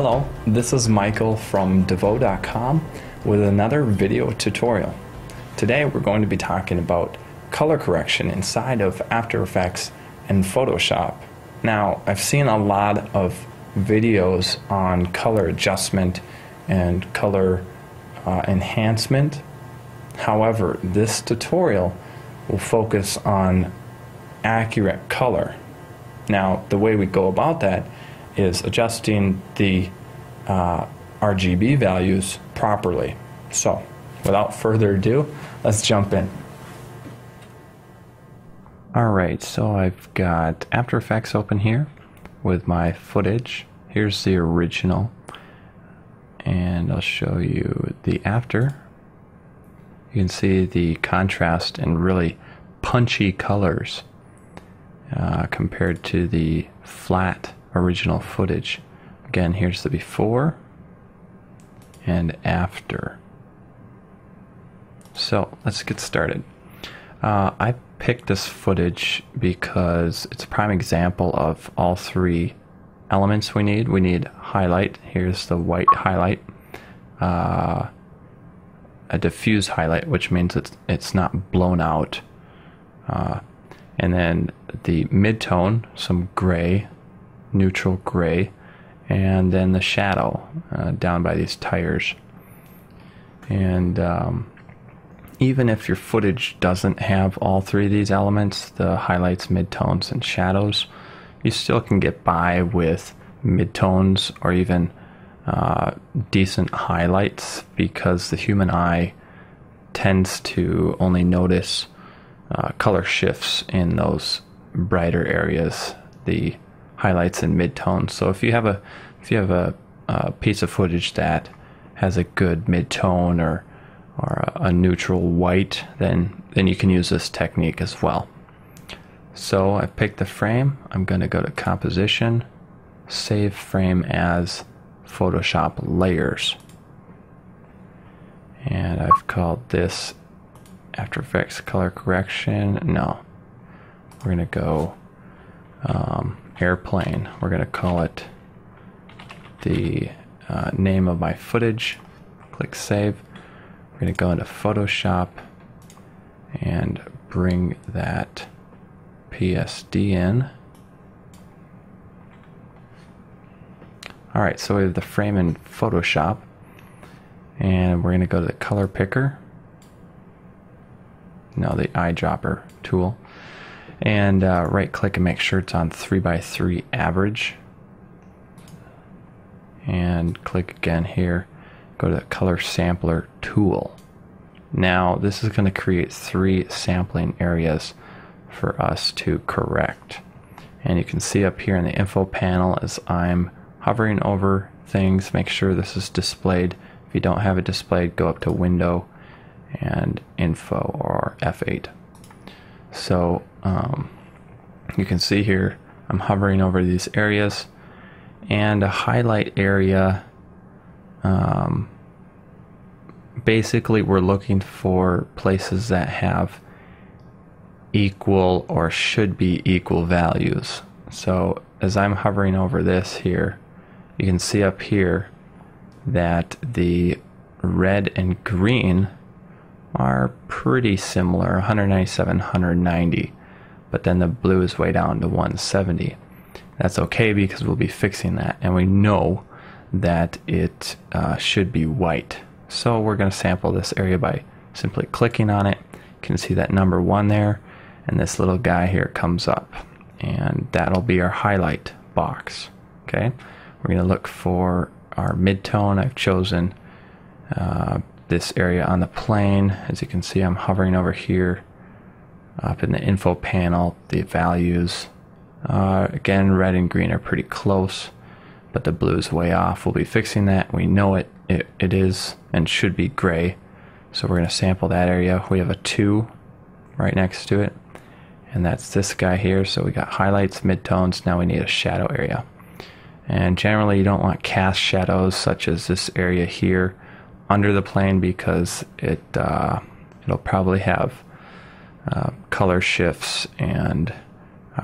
Hello, this is Michael from Devo.com with another video tutorial. Today we're going to be talking about color correction inside of After Effects and Photoshop. Now, I've seen a lot of videos on color adjustment and color enhancement. However, this tutorial will focus on accurate color. Now, the way we go about that is adjusting the RGB values properly. So, without further ado, let's jump in. Alright, so I've got After Effects open here with my footage. Here's the original, and I'll show you the after. You can see the contrast and really punchy colors compared to the flat original footage. Again, here's the before and after. So let's get started. I picked this footage because it's a prime example of all three elements we need. We need highlight. Here's the white highlight. A diffuse highlight, which means it's not blown out. And then the midtone, some gray, neutral gray, and then the shadow down by these tires. And even if your footage doesn't have all three of these elements, the highlights, midtones, and shadows, you still can get by with midtones or even decent highlights, because the human eye tends to only notice color shifts in those brighter areas, the highlights and midtones. So if you have a piece of footage that has a good midtone or a neutral white, then you can use this technique as well. So I've picked the frame. I'm going to go to Composition, Save Frame as Photoshop Layers, and I've called this After Effects Color Correction. No, we're going to go Airplane. We're going to call it the name of my footage. Click Save. We're going to go into Photoshop and bring that PSD in. Alright, so we have the frame in Photoshop, and we're going to go to the color picker, now the eyedropper tool, and right click and make sure it's on 3x3 average, and click again here, go to the color sampler tool. Now this is going to create 3 sampling areas for us to correct, and you can see up here in the info panel as I'm hovering over things, make sure this is displayed. If you don't have it displayed, go up to Window and Info or F8. So you can see here I'm hovering over these areas, and a highlight area, basically we're looking for places that have equal or should be equal values. So as I'm hovering over this here, you can see up here that the red and green are pretty similar, 197, 190, but then the blue is way down to 170. That's okay because we'll be fixing that, and we know that it should be white. So we're going to sample this area by simply clicking on it. You can see that number 1 there, and this little guy here comes up, and that'll be our highlight box. Okay, we're going to look for our midtone. I've chosen this area on the plane. As you can see, I'm hovering over here up in the info panel. The values, again, red and green are pretty close, but the blue is way off. We'll be fixing that. We know it is and should be gray, so we're going to sample that area. We have a 2 right next to it, and that's this guy here. So we got highlights, midtones. Now we need a shadow area, and generally you don't want cast shadows such as this area here under the plane, because it'll probably have color shifts and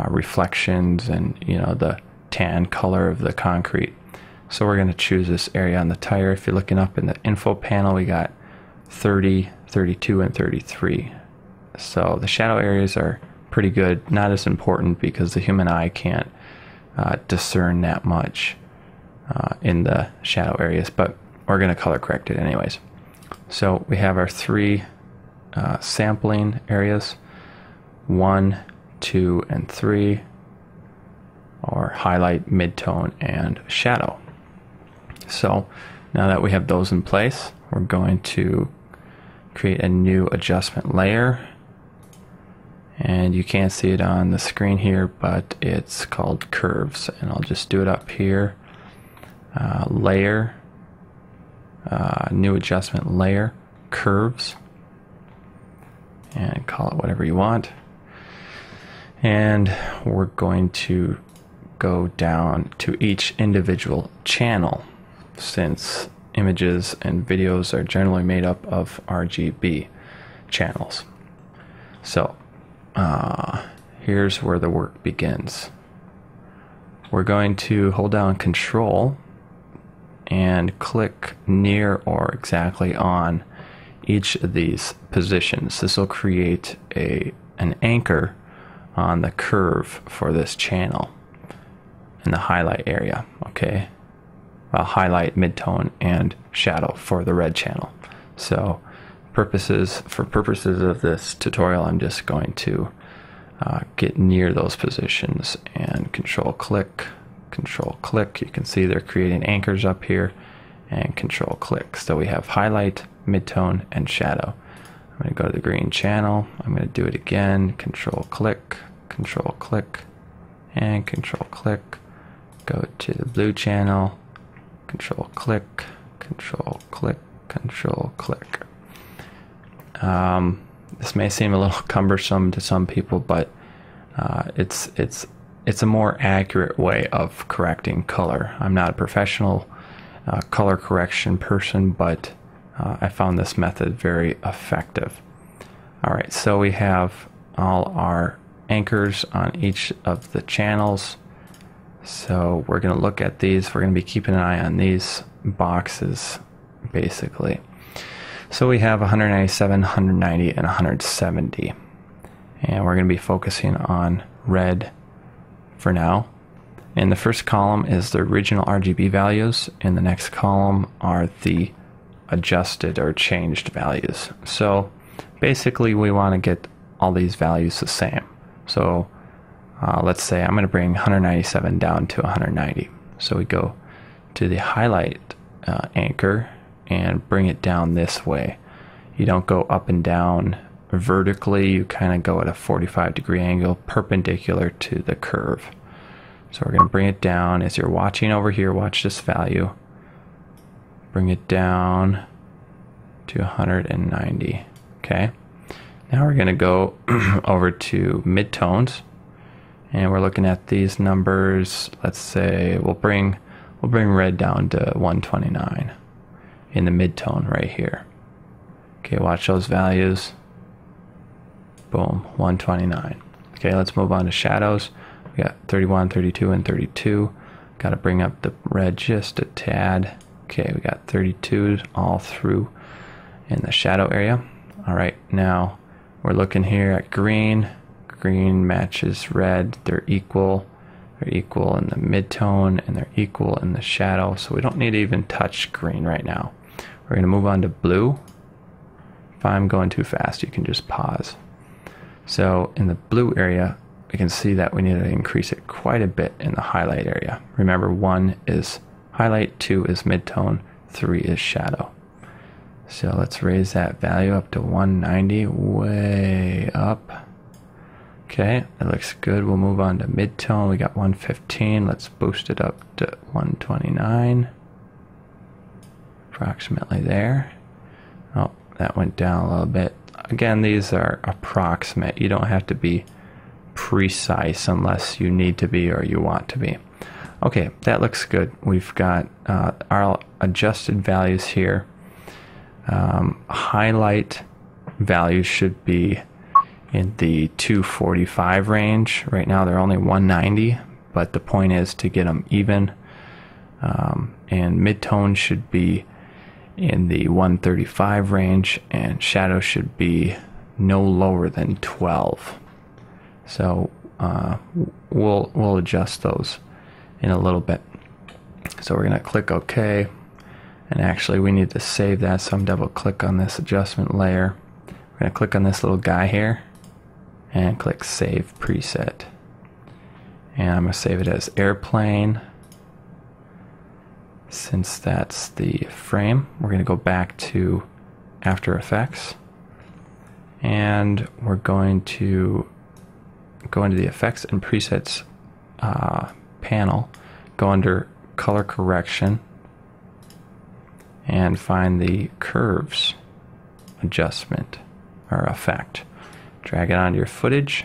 reflections and the tan color of the concrete. So we're going to choose this area on the tire. If you're looking up in the info panel, we got 30, 32, and 33. So the shadow areas are pretty good. Not as important because the human eye can't discern that much in the shadow areas, but we're going to color correct it anyways. So we have our three sampling areas, 1, 2, and 3, or highlight, midtone, and shadow. So now that we have those in place, we're going to create a new adjustment layer. And you can't see it on the screen here, but it's called curves. And I'll just do it up here. Layer, new adjustment layer, curves. And call it whatever you want. And we're going to go down to each individual channel, since images and videos are generally made up of RGB channels. So here's where the work begins. We're going to hold down Control and click near or exactly on each of these positions. This will create an anchor on the curve for this channel in the highlight area. Okay, well, highlight, midtone, and shadow for the red channel. So for purposes of this tutorial, I'm just going to get near those positions and control click. You can see they're creating anchors up here, and control click. So we have highlight, midtone, and shadow. I'm going to go to the green channel. I'm going to do it again. Control click, and control click. Go to the blue channel. Control click, control click, control click. This may seem a little cumbersome to some people, but it's a more accurate way of correcting color. I'm not a professional color correction person, but I found this method very effective. All right, so we have all our anchors on each of the channels. So we're going to look at these. We're going to be keeping an eye on these boxes, basically. So we have 197, 190, and 170. And we're going to be focusing on red for now. And the first column is the original RGB values, and the next column are the adjusted or changed values. So basically we want to get all these values the same. So let's say I'm going to bring 197 down to 190. So we go to the highlight anchor and bring it down this way. You don't go up and down vertically, you kind of go at a 45-degree angle perpendicular to the curve. So we're going to bring it down. As you're watching over here, watch this value. Bring it down to 190. Okay. Now we're going to go over to midtones, and we're looking at these numbers. Let's say we'll bring red down to 129 in the midtone right here. Okay, watch those values. Boom, 129. Okay, let's move on to shadows. We got 31, 32, and 32. Got to bring up the red just a tad. Okay, we got 32 all through in the shadow area. All right, now we're looking here at green. Green matches red. They're equal. They're equal in the midtone, and they're equal in the shadow. So we don't need to even touch green right now. We're going to move on to blue. If I'm going too fast, you can just pause. So in the blue area, we can see that we need to increase it quite a bit in the highlight area. Remember, 1 is highlight, 2 is midtone, 3 is shadow. So let's raise that value up to 190, way up. Okay, that looks good. We'll move on to midtone. We got 115. Let's boost it up to 129. Approximately there. Oh, that went down a little bit. Again, these are approximate. You don't have to be precise unless you need to be or you want to be. Okay, that looks good. We've got our adjusted values here. Highlight values should be in the 245 range. Right now they're only 190, but the point is to get them even. and midtone should be in the 135 range, and shadow should be no lower than 12. So we'll adjust those in a little bit. So we're going to click OK, and actually we need to save that, so I'm double click on this adjustment layer. We're going to click on this little guy here and click Save Preset, and I'm going to save it as Airplane. Since that's the frame, we're going to go back to After Effects, and we're going to go into the Effects and Presets panel, go under Color Correction, and find the Curves adjustment or effect. Drag it onto your footage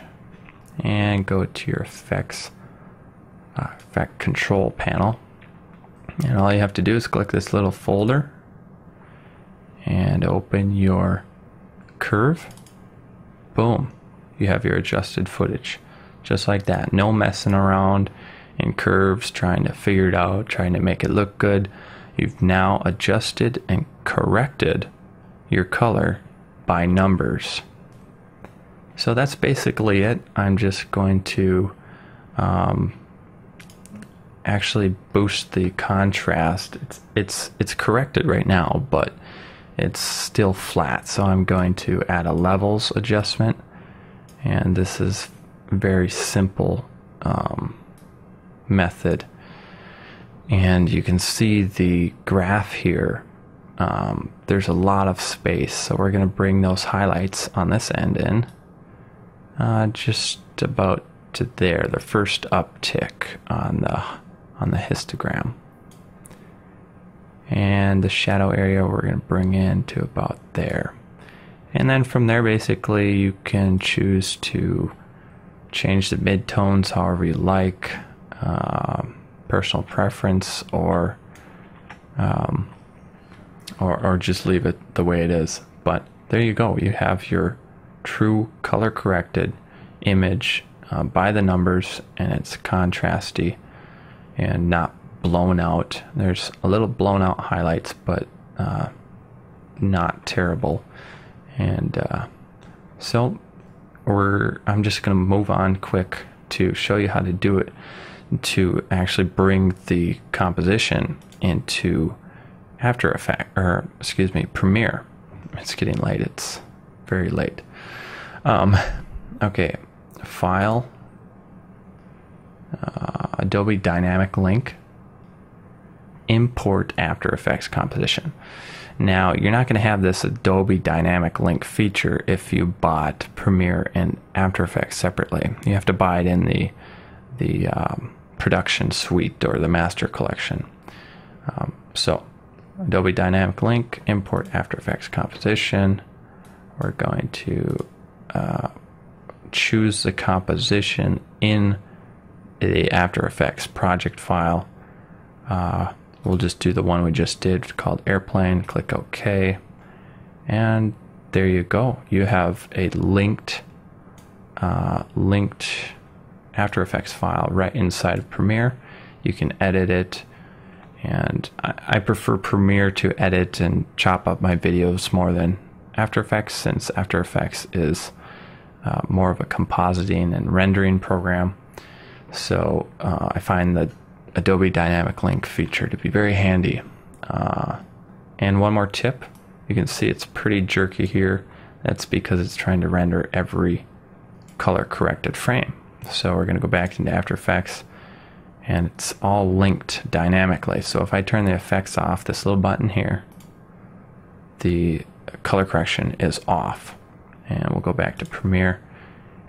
and go to your Effect Control panel. And all you have to do is click this little folder and open your curve. Boom. You have your adjusted footage. Just like that. No messing around in curves, trying to figure it out, trying to make it look good. You've now adjusted and corrected your color by numbers. So that's basically it. I'm just going to actually boost the contrast. It's corrected right now, but it's still flat, so I'm going to add a levels adjustment, and this is a very simple method. And you can see the graph here. There's a lot of space, so we're going to bring those highlights on this end in just about to there, the first uptick on the histogram. And the shadow area we're going to bring in to about there. And then from there, basically, you can choose to change the midtones however you like, personal preference, or just leave it the way it is. But there you go. You have your true color corrected image by the numbers, and it's contrasty and not blown out. There's a little blown out highlights, but not terrible. And so I'm just going to move on quick to show you how to do it, to actually bring the composition into After Effects, or excuse me, Premiere. It's getting late. It's very late. Okay, File, Adobe Dynamic Link, Import After Effects Composition. Now, you're not going to have this Adobe Dynamic Link feature if you bought Premiere and After Effects separately. You have to buy it in the production suite or the master collection. So, Adobe Dynamic Link, Import After Effects Composition. We're going to choose the composition in the After Effects project file. We'll just do the one we just did called Airplane. Click OK, and there you go. You have a linked After Effects file right inside of Premiere. You can edit it, and I prefer Premiere to edit and chop up my videos more than After Effects, since After Effects is more of a compositing and rendering program. So I find the Adobe Dynamic Link feature to be very handy. And one more tip, you can see it's pretty jerky here. That's because it's trying to render every color corrected frame. So we're going to go back into After Effects, and it's all linked dynamically. So if I turn the effects off, this little button here, the color correction is off. And we'll go back to Premiere,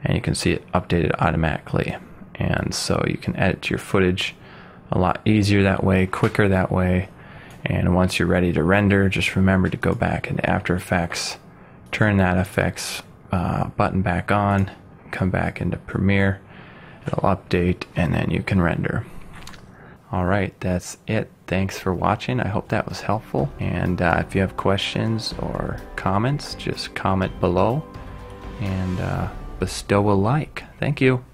and you can see it updated automatically. And so you can edit your footage a lot easier that way, quicker that way. And once you're ready to render, just remember to go back into After Effects, turn that effects button back on, come back into Premiere, it'll update, and then you can render. Alright, that's it. Thanks for watching. I hope that was helpful. And if you have questions or comments, just comment below and bestow a like. Thank you.